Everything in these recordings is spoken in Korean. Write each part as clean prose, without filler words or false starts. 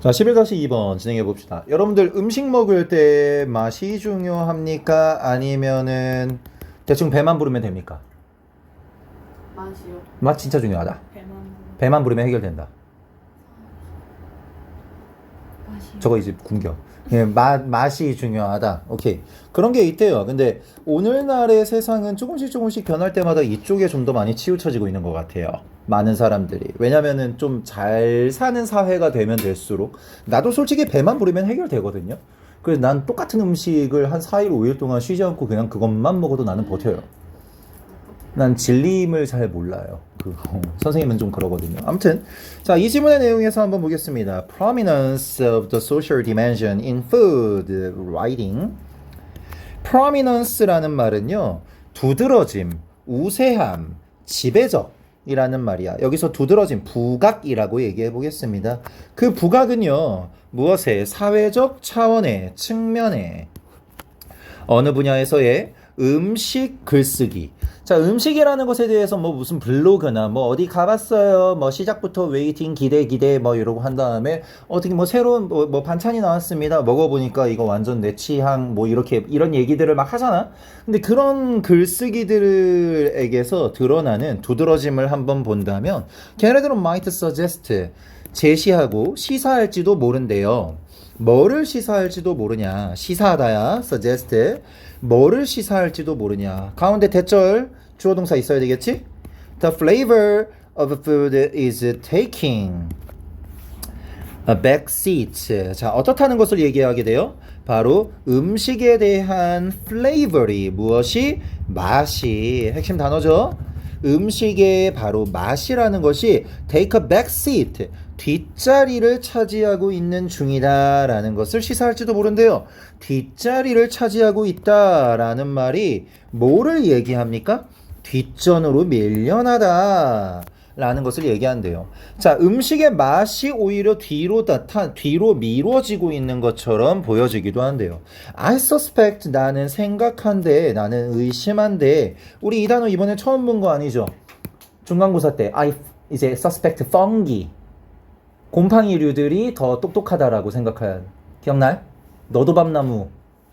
자, 11-2번 진행해 봅시다. 여러분들 음식 먹을 때 맛이 중요합니까? 아니면은 대충 배만 부르면 됩니까? 맛이요. 맛 진짜 중요하다. 배만 배만 부르면 해결된다. 맛이요. 저거 이제 궁격. 예, 맛이 중요하다. 오케이. 그런 게 있대요. 근데 오늘날의 세상은 조금씩 변할 때마다 이쪽에 좀 더 많이 치우쳐지고 있는 것 같아요. 많은 사람들이. 왜냐면은 좀 잘 사는 사회가 되면 될수록 나도 솔직히 배만 부르면 해결되거든요. 그래서 난 똑같은 음식을 한 4일, 5일 동안 쉬지 않고 그냥 그것만 먹어도 나는 버텨요. 난 진림을 잘 몰라요. 선생님은 좀 그러거든요. 아무튼 자, 이 지문의 내용에서 한번 보겠습니다. Prominence of the social dimension in food writing. Prominence라는 말은요, 두드러짐, 우세함, 지배적이라는 말이야. 여기서 두드러짐, 부각이라고 얘기해 보겠습니다. 그 부각은요, 무엇에? 사회적 차원의 측면에 어느 분야에서의 음식 글쓰기. 자, 음식이라는 것에 대해서 뭐 무슨 블로그나 뭐 어디 가봤어요. 뭐 시작부터 웨이팅 기대 뭐 이러고 한 다음에 어떻게 뭐 새로운 뭐 반찬이 나왔습니다. 먹어보니까 이거 완전 내 취향 뭐 이렇게 이런 얘기들을 막 하잖아. 근데 그런 글쓰기들에게서 드러나는 두드러짐을 한번 본다면 걔네들은 might suggest 제시하고 시사할지도 모른대요. 뭐를 시사할지도 모르냐. 시사하다야 suggest. 뭐를 시사할지도 모르냐. 가운데 대절 주어 동사 있어야 되겠지? The flavor of food is taking a back seat. 자, 어떻다는 것을 얘기하게 돼요? 바로 음식에 대한 flavor이 무엇이? 맛이 핵심 단어죠. 음식의 바로 맛이라는 것이 take a back seat, 뒷자리를 차지하고 있는 중이다라는 것을 시사할지도 모른대요. 뒷자리를 차지하고 있다라는 말이 뭐를 얘기합니까? 뒷전으로 밀려나다 라는 것을 얘기한대요. 자, 음식의 맛이 오히려 뒤로 미뤄지고 있는 것처럼 보여지기도 한대요. I suspect, 나는 생각한데, 나는 의심한데. 우리 이 단어 이번에 처음 본 거 아니죠? 중간고사 때 이제 suspect fungi, 곰팡이류들이 더 똑똑하다라고 생각해야 기억나요? 너도 밤나무,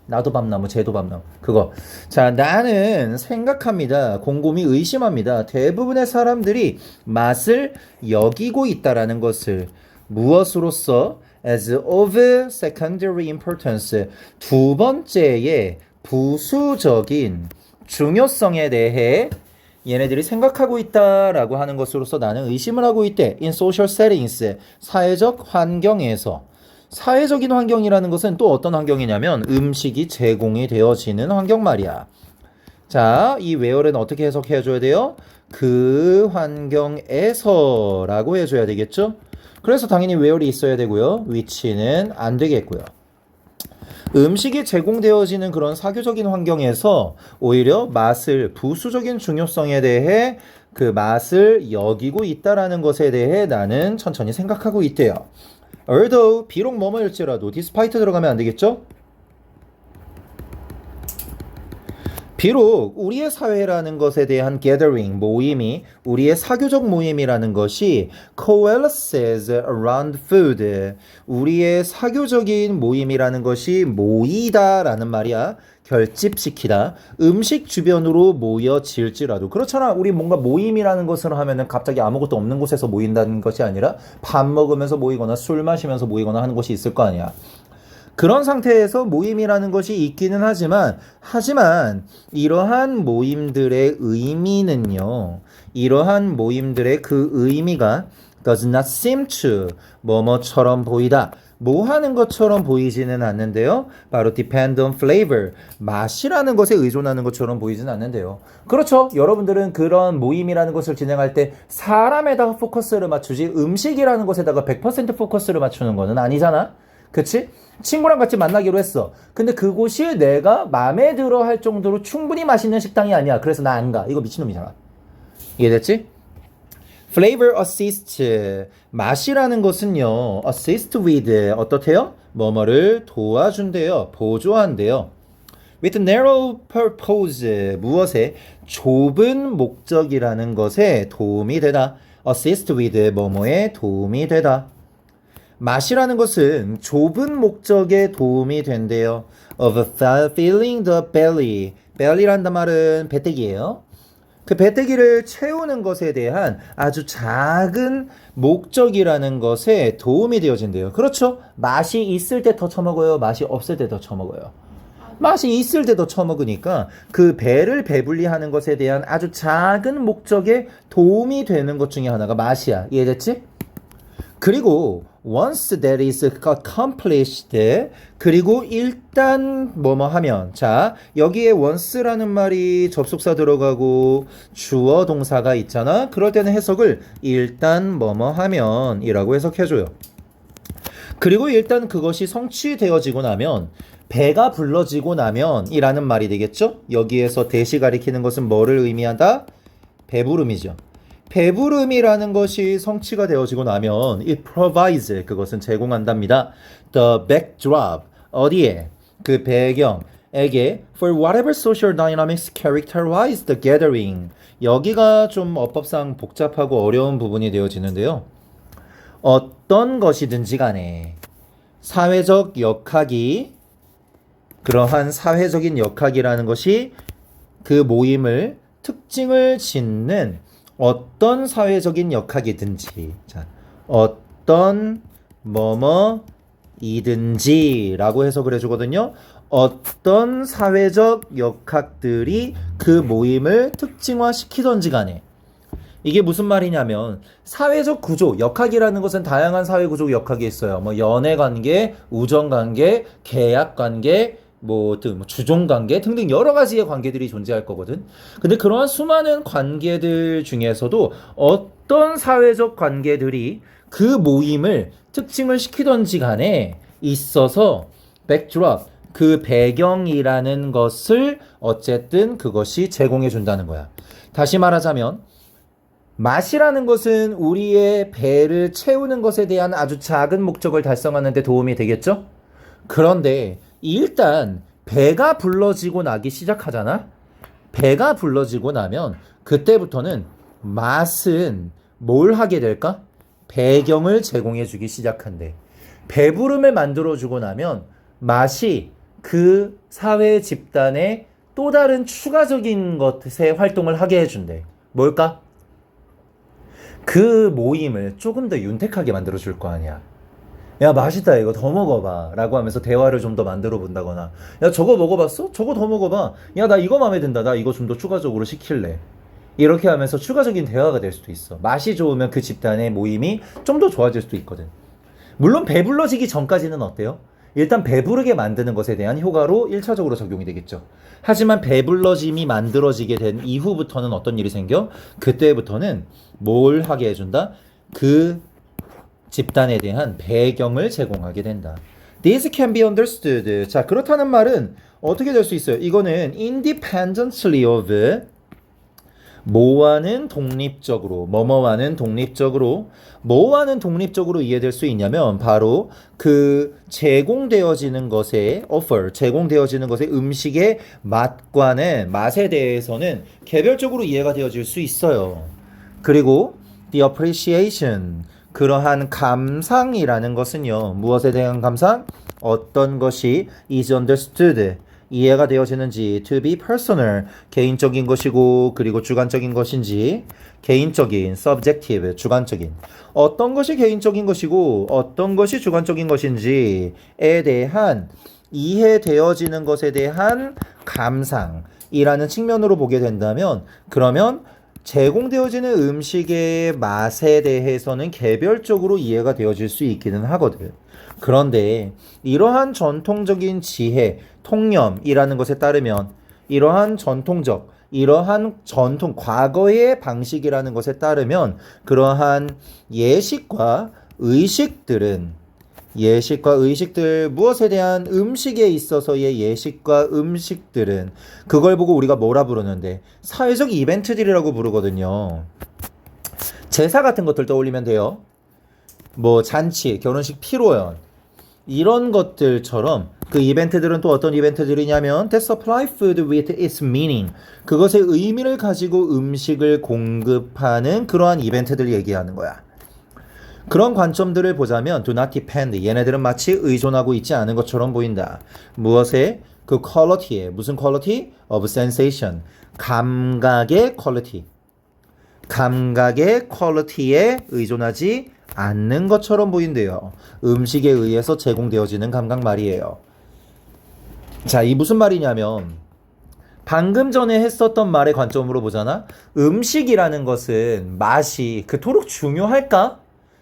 나도 밤나무, 쟤도 밤나무. 그거. 자, 나는 생각합니다. 곰곰이 의심합니다. 대부분의 사람들이 맛을 여기고 있다라는 것을 무엇으로서? as of secondary importance. 두 번째의 부수적인 중요성에 대해 얘네들이 생각하고 있다라고 하는 것으로서 나는 의심을 하고 있대. in social settings. 사회적 환경에서. 사회적인 환경이라는 것은 또 어떤 환경이냐면 음식이 제공이 되어지는 환경 말이야. 자, 이 where는 어떻게 해석해줘야 돼요? 그 환경에서 라고 해줘야 되겠죠? 그래서 당연히 where이 있어야 되고요. which는 안 되겠고요. 음식이 제공되어지는 그런 사교적인 환경에서 오히려 맛을 부수적인 중요성에 대해 그 맛을 여기고 있다라는 것에 대해 나는 천천히 생각하고 있대요. although, 비록 뭐뭐일지라도 despite 들어가면 안 되겠죠? 비록 우리의 사회라는 것에 대한 gathering, 모임이 우리의 사교적 모임이라는 것이 coalesces around food, 우리의 사교적인 모임이라는 것이 모이다라는 말이야. 결집시키다. 음식 주변으로 모여질지라도. 그렇잖아. 우리 뭔가 모임이라는 것을 하면은 갑자기 아무것도 없는 곳에서 모인다는 것이 아니라 밥 먹으면서 모이거나 술 마시면서 모이거나 하는 곳이 있을 거 아니야. 그런 상태에서 모임이라는 것이 있기는 하지만 이러한 모임들의 의미는요. 이러한 모임들의 그 의미가 does not seem to 뭐뭐처럼 보이다. 뭐 하는 것처럼 보이지는 않는데요. 바로 depend on flavor. 맛이라는 것에 의존하는 것처럼 보이지는 않는데요. 그렇죠. 여러분들은 그런 모임이라는 것을 진행할 때 사람에다가 포커스를 맞추지 음식이라는 것에다가 100% 포커스를 맞추는 거는 아니잖아. 그치? 친구랑 같이 만나기로 했어. 근데 그곳이 내가 마음에 들어 할 정도로 충분히 맛있는 식당이 아니야. 그래서 나 안 가. 이거 미친놈이잖아. 이해됐지? flavor assist. 맛이라는 것은요. assist with. 어떻대요? 뭐뭐를 도와준대요. 보조한대요. with narrow purpose. 무엇에? 좁은 목적이라는 것에 도움이 되다. assist with 뭐뭐에 도움이 되다. 맛이라는 것은 좁은 목적에 도움이 된대요. of filling the belly. belly란단 말은 배때기예요. 그 배때기를 채우는 것에 대한 아주 작은 목적이라는 것에 도움이 되어진대요. 그렇죠? 맛이 있을 때 더 처먹어요? 맛이 없을 때 더 처먹어요? 맛이 있을 때 더 처먹으니까 그 배를 배불리하는 것에 대한 아주 작은 목적에 도움이 되는 것 중에 하나가 맛이야. 이해됐지? 그리고 once that is accomplished 그리고 일단 뭐뭐 하면 자 여기에 once라는 말이 접속사 들어가고 주어 동사가 있잖아. 그럴 때는 해석을 일단 뭐뭐 하면 이라고 해석해줘요. 그리고 일단 그것이 성취되어지고 나면 배가 불러지고 나면 이라는 말이 되겠죠. 여기에서 대시 가리키는 것은 뭐를 의미한다? 배부름이죠. 배부름이라는 것이 성취가 되어지고 나면 it provides 그것은 제공한답니다. The backdrop 어디에? 그 배경에게 for whatever social dynamics characterize the gathering 여기가 좀 어법상 복잡하고 어려운 부분이 되어지는데요. 어떤 것이든지 간에 사회적 역학이 그러한 사회적인 역학이라는 것이 그 모임을 특징을 짓는 어떤 사회적인 역학이든지 자, 어떤 뭐뭐이든지 라고 해석을 해주거든요. 어떤 사회적 역학들이 그 모임을 특징화시키던지 간에 이게 무슨 말이냐면 사회적 구조, 역학이라는 것은 다양한 사회 구조 역학이 있어요. 뭐 연애 관계, 우정 관계, 계약 관계, 뭐 주종 관계 등등 여러 가지의 관계들이 존재할 거거든. 근데 그러한 수많은 관계들 중에서도 어떤 사회적 관계들이 그 모임을 특징을 시키던지 간에 있어서 backdrop 그 배경이라는 것을 어쨌든 그것이 제공해 준다는 거야. 다시 말하자면 맛이라는 것은 우리의 배를 채우는 것에 대한 아주 작은 목적을 달성하는 데 도움이 되겠죠? 그런데 일단 배가 불러지고 나기 시작하잖아? 배가 불러지고 나면 그때부터는 맛은 뭘 하게 될까? 배경을 제공해 주기 시작한대. 배부름을 만들어 주고 나면 맛이 그 사회 집단의 또 다른 추가적인 것의 활동을 하게 해준대. 뭘까? 그 모임을 조금 더 윤택하게 만들어 줄 거 아니야. 야 맛있다 이거 더 먹어봐 라고 하면서 대화를 좀 더 만들어 본다거나 야 저거 먹어봤어? 저거 더 먹어봐. 야 나 이거 마음에 든다. 나 이거 좀 더 추가적으로 시킬래. 이렇게 하면서 추가적인 대화가 될 수도 있어. 맛이 좋으면 그 집단의 모임이 좀 더 좋아질 수도 있거든. 물론 배불러지기 전까지는 어때요? 일단 배부르게 만드는 것에 대한 효과로 1차적으로 적용이 되겠죠. 하지만 배불러짐이 만들어지게 된 이후부터는 어떤 일이 생겨? 그때부터는 뭘 하게 해준다? 그 집단에 대한 배경을 제공하게 된다. This can be understood. 자, 그렇다는 말은 어떻게 될 수 있어요? 이거는 independently of 뭐와는 독립적으로 뭐뭐와는 독립적으로 이해될 수 있냐면 바로 그 제공되어지는 것에 offer 제공되어지는 것의 음식의 맛에 대해서는 개별적으로 이해가 되어질 수 있어요. 그리고 the appreciation 그러한 감상이라는 것은요. 무엇에 대한 감상? 어떤 것이 is understood 이해가 되어지는지 to be personal 개인적인 것이고 그리고 주관적인 것인지 개인적인 subjective 주관적인 어떤 것이 개인적인 것이고 어떤 것이 주관적인 것인지에 대한 이해되어지는 것에 대한 감상이라는 측면으로 보게 된다면 그러면 제공되어지는 음식의 맛에 대해서는 개별적으로 이해가 되어질 수 있기는 하거든. 그런데 이러한 전통적인 지혜, 통념이라는 것에 따르면 이러한 과거의 방식이라는 것에 따르면 그러한 예식과 의식들 무엇에 대한 음식에 있어서의 예식과 음식들은 그걸 보고 우리가 뭐라 부르는데 사회적 이벤트들이라고 부르거든요. 제사 같은 것들 떠올리면 돼요. 뭐 잔치, 결혼식 피로연 이런 것들처럼 그 이벤트들은 또 어떤 이벤트들이냐면 that supply food with its meaning 그것의 의미를 가지고 음식을 공급하는 그러한 이벤트들 얘기하는 거야. 그런 관점들을 보자면 do not depend. 얘네들은 마치 의존하고 있지 않은 것처럼 보인다. 무엇에? 그 quality에. 무슨 quality? of sensation. 감각의 quality. 감각의 퀄리티에 의존하지 않는 것처럼 보인대요. 음식에 의해서 제공되어지는 감각 말이에요. 자, 이 무슨 말이냐면 방금 전에 했었던 말의 관점으로 보잖아. 음식이라는 것은 맛이 그토록 중요할까?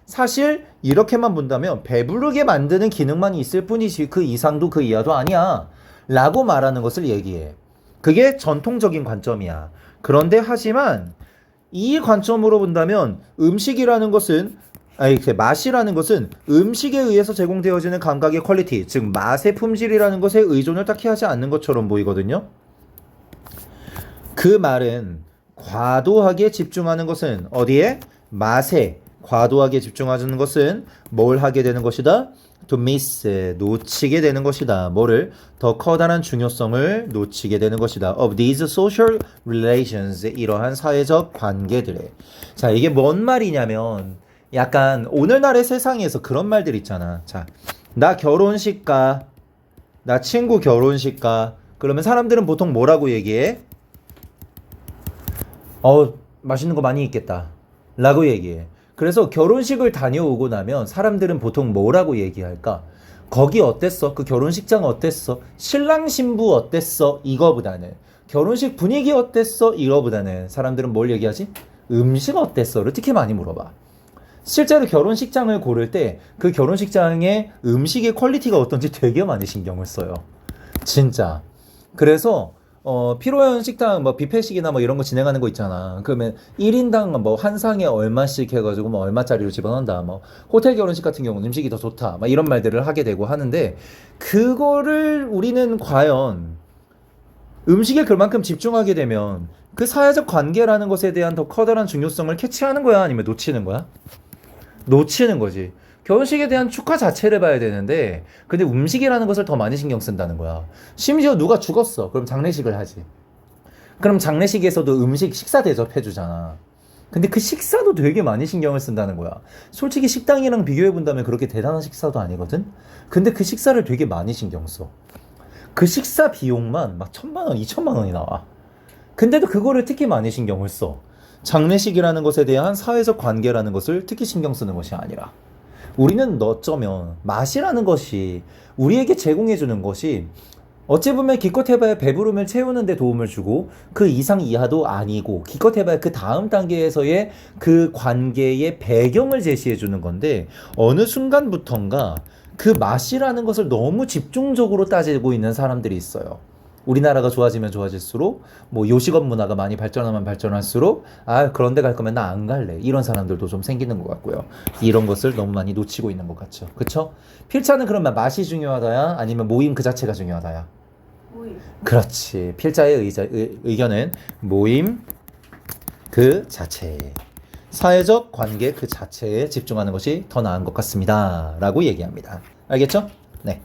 사실 이렇게만 본다면 배부르게 만드는 기능만 있을 뿐이지 그 이상도 그 이하도 아니야 라고 말하는 것을 얘기해. 그게 전통적인 관점이야. 그런데 하지만 이 관점으로 본다면 음식이라는 것은 맛이라는 것은 음식에 의해서 제공되어지는 감각의 퀄리티, 즉 맛의 품질이라는 것에 의존을 딱히 하지 않는 것처럼 보이거든요. 그 말은 과도하게 집중하는 것은 어디에? 맛에 과도하게 집중하는 것은 뭘 하게 되는 것이다? to miss, 놓치게 되는 것이다. 뭐를? 더 커다란 중요성을 놓치게 되는 것이다. of these social relations, 이러한 사회적 관계들에. 자, 이게 뭔 말이냐면 약간 오늘날의 세상에서 그런 말들 있잖아. 자, 나 결혼식 가, 나 친구 결혼식 가. 그러면 사람들은 보통 뭐라고 얘기해? 맛있는 거 많이 있겠다 라고 얘기해. 그래서 결혼식을 다녀오고 나면 사람들은 보통 뭐라고 얘기할까? 거기 어땠어? 그 결혼식장 어땠어? 신랑 신부 어땠어? 이거보다는 결혼식 분위기 어땠어? 이거보다는 사람들은 뭘 얘기하지? 음식 어땠어?를 특히 많이 물어봐. 실제로 결혼식장을 고를 때 그 결혼식장의 음식의 퀄리티가 어떤지 되게 많이 신경을 써요. 진짜. 그래서 피로연 식당 뭐 뷔페식이나 뭐 이런 거 진행하는 거 있잖아. 그러면 1인당 뭐 한 상에 얼마씩 해가지고 뭐 얼마짜리로 집어넣는다. 뭐 호텔 결혼식 같은 경우는 음식이 더 좋다. 막 이런 말들을 하게 되고 하는데 그거를 우리는 과연 음식에 그만큼 집중하게 되면 그 사회적 관계라는 것에 대한 더 커다란 중요성을 캐치하는 거야? 아니면 놓치는 거야? 놓치는 거지. 결혼식에 대한 축하 자체를 봐야 되는데 근데 음식이라는 것을 더 많이 신경 쓴다는 거야. 심지어 누가 죽었어. 그럼 장례식을 하지. 그럼 장례식에서도 음식 식사 대접해 주잖아. 근데 그 식사도 되게 많이 신경을 쓴다는 거야. 솔직히 식당이랑 비교해 본다면 그렇게 대단한 식사도 아니거든. 근데 그 식사를 되게 많이 신경 써. 그 식사 비용만 막 1,000만 원, 2,000만 원이 나와. 근데도 그거를 특히 많이 신경을 써. 장례식이라는 것에 대한 사회적 관계라는 것을 특히 신경 쓰는 것이 아니라 우리는 어쩌면 맛이라는 것이 우리에게 제공해주는 것이 어찌 보면 기껏 해봐야 배부름을 채우는 데 도움을 주고 그 이상 이하도 아니고 기껏 해봐야 그 다음 단계에서의 그 관계의 배경을 제시해주는 건데 어느 순간부턴가 그 맛이라는 것을 너무 집중적으로 따지고 있는 사람들이 있어요. 우리나라가 좋아지면 좋아질수록 뭐 요식업 문화가 많이 발전하면 발전할수록 그런 데 갈 거면 나 안 갈래 이런 사람들도 좀 생기는 것 같고요. 이런 것을 너무 많이 놓치고 있는 것 같죠. 그쵸? 필자는 그러면 맛이 중요하다야? 아니면 모임 그 자체가 중요하다야? 모임. 그렇지. 필자의 의견은 모임 그 자체, 사회적 관계 그 자체에 집중하는 것이 더 나은 것 같습니다 라고 얘기합니다. 알겠죠? 네.